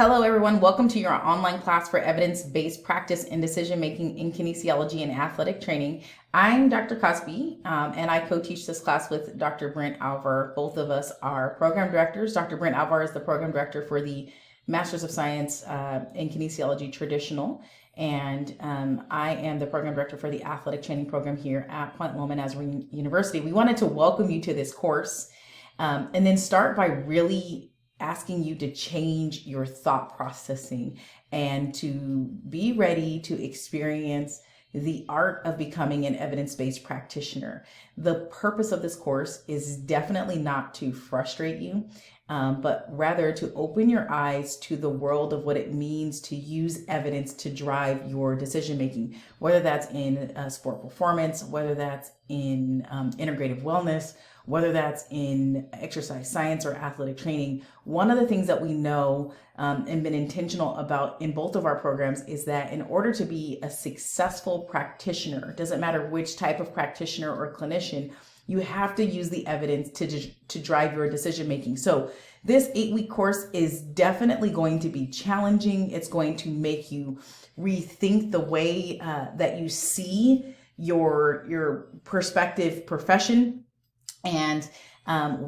Hello, everyone. Welcome to your online class for evidence-based practice and decision-making in kinesiology and athletic training. I'm Dr. Cosby, and I co-teach this class with Dr. Brent Alvar. Both of us are program directors. Dr. Brent Alvar is the program director for the Masters of Science in Kinesiology Traditional, and I am the program director for the athletic training program here at Point Loma Nazarene University. We wanted to welcome you to this course and then start by really asking you to change your thought processing and to be ready to experience the art of becoming an evidence-based practitioner. The purpose of this course is definitely not to frustrate you, but rather to open your eyes to the world of what it means to use evidence to drive your decision making, whether that's in sport performance, whether that's in integrative wellness, whether that's in exercise science or athletic training. One of the things that we know and been intentional about in both of our programs is that in order to be a successful practitioner, it doesn't matter which type of practitioner or clinician, you have to use the evidence to drive your decision making. So this 8-week course is definitely going to be challenging. It's going to make you rethink the way that you see your prospective profession. And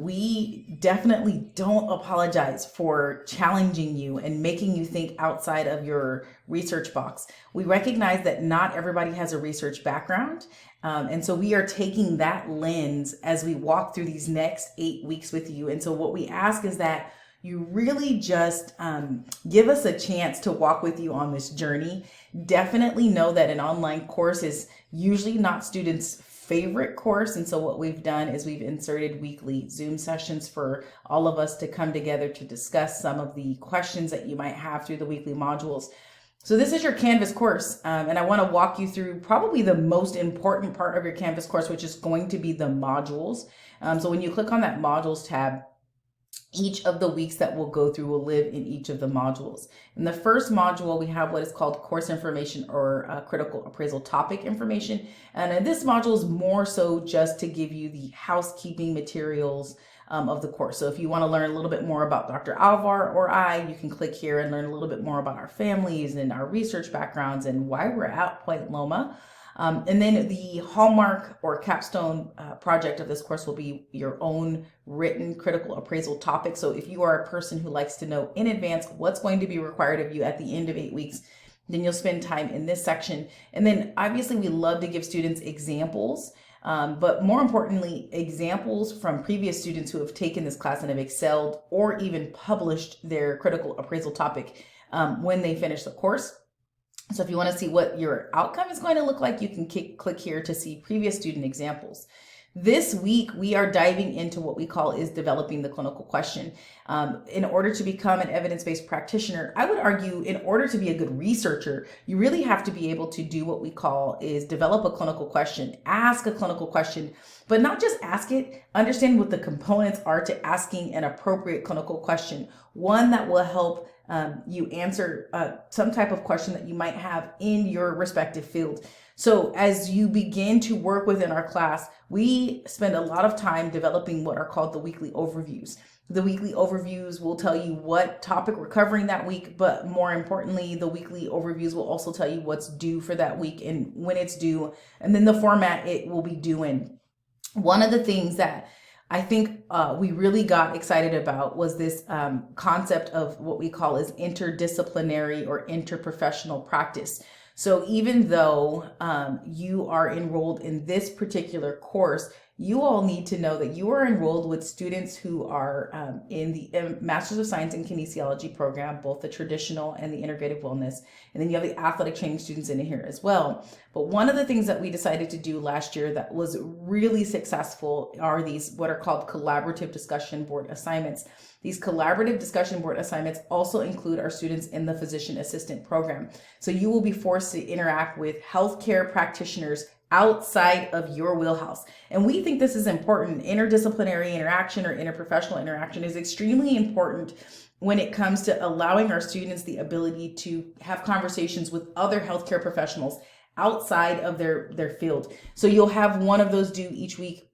we definitely don't apologize for challenging you and making you think outside of your research box. We recognize that not everybody has a research background. And so we are taking that lens as we walk through these next 8 weeks with you. And so what we ask is that you really just give us a chance to walk with you on this journey. Definitely know that an online course is usually not students' favorite course. And so what we've done is we've inserted weekly Zoom sessions for all of us to come together to discuss some of the questions that you might have through the weekly modules. So this is your Canvas course, and I want to walk you through probably the most important part of your Canvas course, which is going to be the modules. So when you click on that modules tab, each of the weeks that we'll go through will live in each of the modules. In the first module, we have what is called course information or critical appraisal topic information. And in this module is more so just to give you the housekeeping materials of the course. So if you want to learn a little bit more about Dr. Alvar or I, you can click here and learn a little bit more about our families and our research backgrounds and why we're at Point Loma. And then the hallmark or capstone project of this course will be your own written critical appraisal topic. So if you are a person who likes to know in advance what's going to be required of you at the end of 8 weeks, then you'll spend time in this section. And then obviously we love to give students examples, but more importantly, examples from previous students who have taken this class and have excelled or even published their critical appraisal topic when they finish the course. So if you want to see what your outcome is going to look like, you can click here to see previous student examples. This week, we are diving into what we call is developing the clinical question. In order to become an evidence-based practitioner, I would argue in order to be a good researcher, you really have to be able to do what we call is develop a clinical question, ask a clinical question, but not just ask it, understand what the components are to asking an appropriate clinical question, one that will help you answer some type of question that you might have in your respective field. So as you begin to work within our class, we spend a lot of time developing what are called the weekly overviews. The weekly overviews will tell you what topic we're covering that week, but more importantly, the weekly overviews will also tell you what's due for that week and when it's due, and then the format it will be due in. One of the things that I think we really got excited about was this concept of what we call is interdisciplinary or interprofessional practice. So even though you are enrolled in this particular course, you all need to know that you are enrolled with students who are in the Masters of Science in Kinesiology program, both the traditional and the integrative wellness. And then you have the athletic training students in here as well. But one of the things that we decided to do last year that was really successful are these what are called collaborative discussion board assignments. These collaborative discussion board assignments also include our students in the physician assistant program. So you will be forced to interact with healthcare practitioners outside of your wheelhouse. And we think this is important. Interdisciplinary interaction or interprofessional interaction is extremely important when it comes to allowing our students the ability to have conversations with other healthcare professionals outside of their field. So you'll have one of those due each week.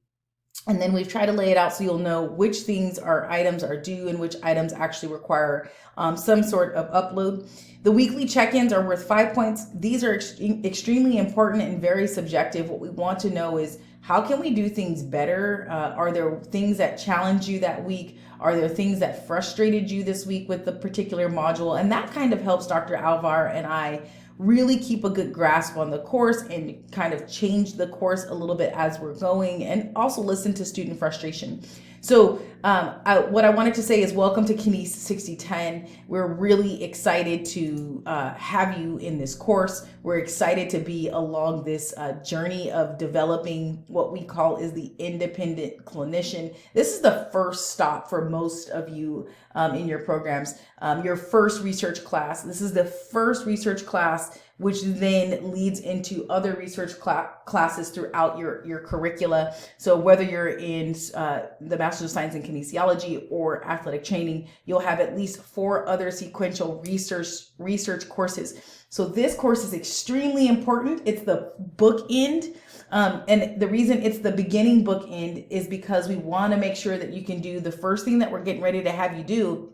And then we've tried to lay it out so you'll know which things are items are due and which items actually require some sort of upload. The weekly check-ins are worth 5 points. These are extremely important and very subjective. What we want to know is, how can we do things better? Are there things that challenge you that week? Are there things that frustrated you this week with the particular module? And that kind of helps Dr. Alvar and I really keep a good grasp on the course and kind of change the course a little bit as we're going, and also listen to student frustration. So what I wanted to say is, welcome to Kines 6010. We're really excited to have you in this course. We're excited to be along this journey of developing what we call is the independent clinician. This is the first stop for most of you in your programs. Your first research class. This is the first research class, which then leads into other research classes throughout your curricula. So whether you're in the Master's of Science in Kinesiology or athletic training, you'll have at least 4 other sequential research courses. So this course is extremely important. It's the bookend. And the reason it's the beginning bookend is because we want to make sure that you can do the first thing that we're getting ready to have you do,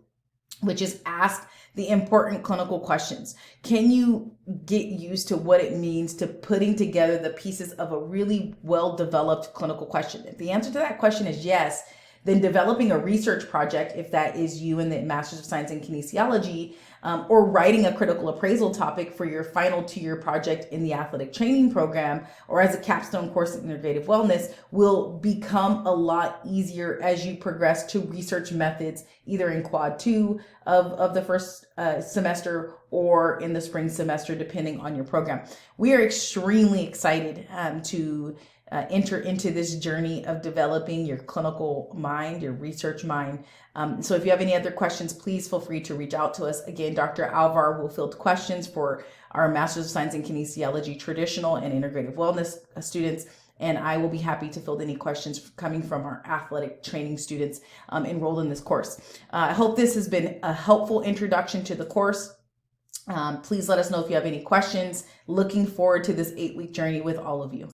which is ask the important clinical questions. Can you get used to what it means to putting together the pieces of a really well-developed clinical question? If the answer to that question is yes, then developing a research project, if that is you in the Master's of Science in Kinesiology, or writing a critical appraisal topic for your final 2-year project in the athletic training program, or as a capstone course in integrative wellness, will become a lot easier as you progress to research methods, either in quad 2 of the first semester or in the spring semester, depending on your program. We are extremely excited to enter into this journey of developing your clinical mind, your research mind. So if you have any other questions, please feel free to reach out to us. Again, Dr. Alvar will field questions for our Master's of Science in Kinesiology traditional and integrative wellness students, and I will be happy to field any questions coming from our athletic training students enrolled in this course. I hope this has been a helpful introduction to the course. Please let us know if you have any questions. Looking forward to this 8-week journey with all of you.